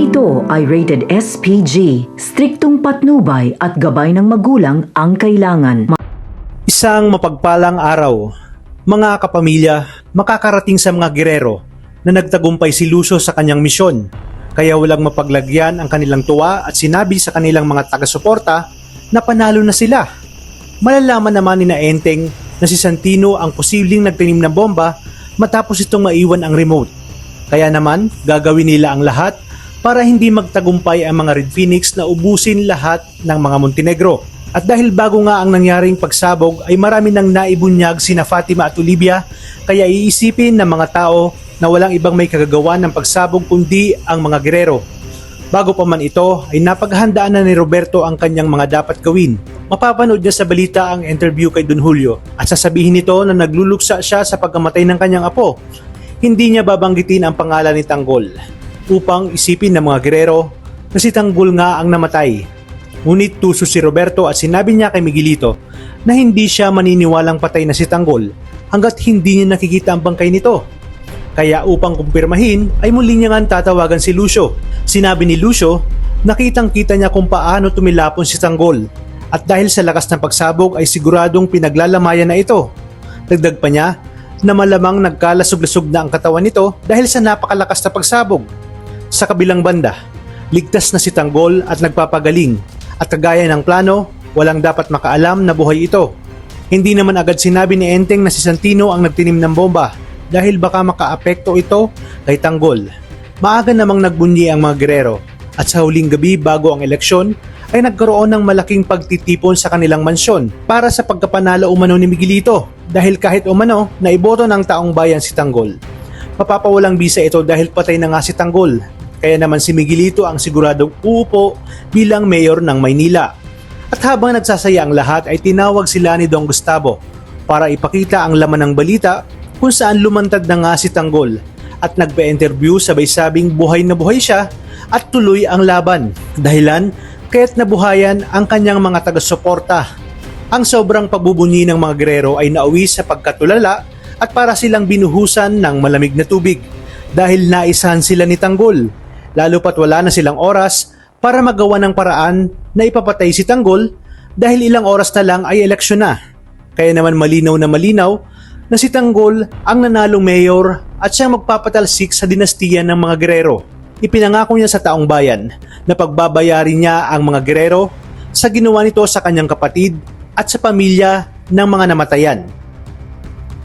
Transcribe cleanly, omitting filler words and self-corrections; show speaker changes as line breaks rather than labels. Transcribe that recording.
Ito ay rated SPG, striktong patnubay at gabay ng magulang ang kailangan.
Isang mapagpalang araw, mga kapamilya, makakarating sa mga gerero na nagtagumpay si Lucio sa kanyang misyon. Kaya walang mapaglagyan ang kanilang tuwa at sinabi sa kanilang mga taga-suporta na panalo na sila. Malalaman naman ni Enteng na si Santino ang posibleng nagtanim ng bomba matapos itong maiwan ang remote. Kaya naman, gagawin nila ang lahat para hindi magtagumpay ang mga Red Phoenix na ubusin lahat ng mga Montenegro. At dahil bago nga ang nangyaring pagsabog ay marami nang naibunyag sina Fatima at Olivia, kaya iisipin ng mga tao na walang ibang may kagagawa ng pagsabog kundi ang mga gerero. Bago pa man ito ay napaghandaan na ni Roberto ang kanyang mga dapat gawin. Mapapanood niya sa balita ang interview kay Don Julio at sasabihin nito na nagluluksa siya sa pagkamatay ng kanyang apo. Hindi niya babanggitin ang pangalan ni Tanggol upang isipin ng mga gerero na si Tanggol nga ang namatay. Ngunit tuso si Roberto at sinabi niya kay Miguelito na hindi siya maniniwalang patay na si Tanggol hanggat hindi niya nakikita ang bangkay nito. Kaya upang kumpirmahin ay muli niya nga tatawagan si Lucio. Sinabi ni Lucio, nakitang-kita niya kung paano tumilapon si Tanggol at dahil sa lakas ng pagsabog ay siguradong pinaglalamayan na ito. Dagdag pa niya na malamang nagkalasog-lasog na ang katawan nito dahil sa napakalakas na pagsabog. Sa kabilang banda, ligtas na si Tanggol at nagpapagaling at kagaya ng plano, walang dapat makaalam na buhay ito. Hindi naman agad sinabi ni Enteng na si Santino ang nagtinim ng bomba dahil baka makaapekto ito kay Tanggol. Maaga namang nagbunyi ang mga gerero at sa huling gabi bago ang eleksyon ay nagkaroon ng malaking pagtitipon sa kanilang mansyon para sa pagkapanalo umano ni Miguelito dahil kahit umano naiboto ng taong bayan si Tanggol. Mapapawalang bisa ito dahil patay na nga si Tanggol. Kaya naman si Miguelito ang siguradong uupo bilang mayor ng Maynila. At habang nagsasaya ang lahat ay tinawag sila ni Don Gustavo para ipakita ang laman ng balita kung saan lumantad na nga si Tanggol at nagpa-interview sabay sabing buhay na buhay siya at tuloy ang laban. Dahilan kaya't nabuhayan ang kanyang mga taga-suporta. Ang sobrang pagbubunyi ng mga gerero ay nauwi sa pagkatulala at para silang binuhusan ng malamig na tubig dahil naisahan sila ni Tanggol. Lalo pat wala na silang oras para magawa ng paraan na ipapatay si Tanggol dahil ilang oras na lang ay eleksyon na. Kaya naman malinaw na si Tanggol ang nanalong mayor at siyang magpapatalsik sa dinastiya ng mga gerero. Ipinangako niya sa taong bayan na pagbabayarin niya ang mga gerero sa ginawa nito sa kanyang kapatid at sa pamilya ng mga namatayan.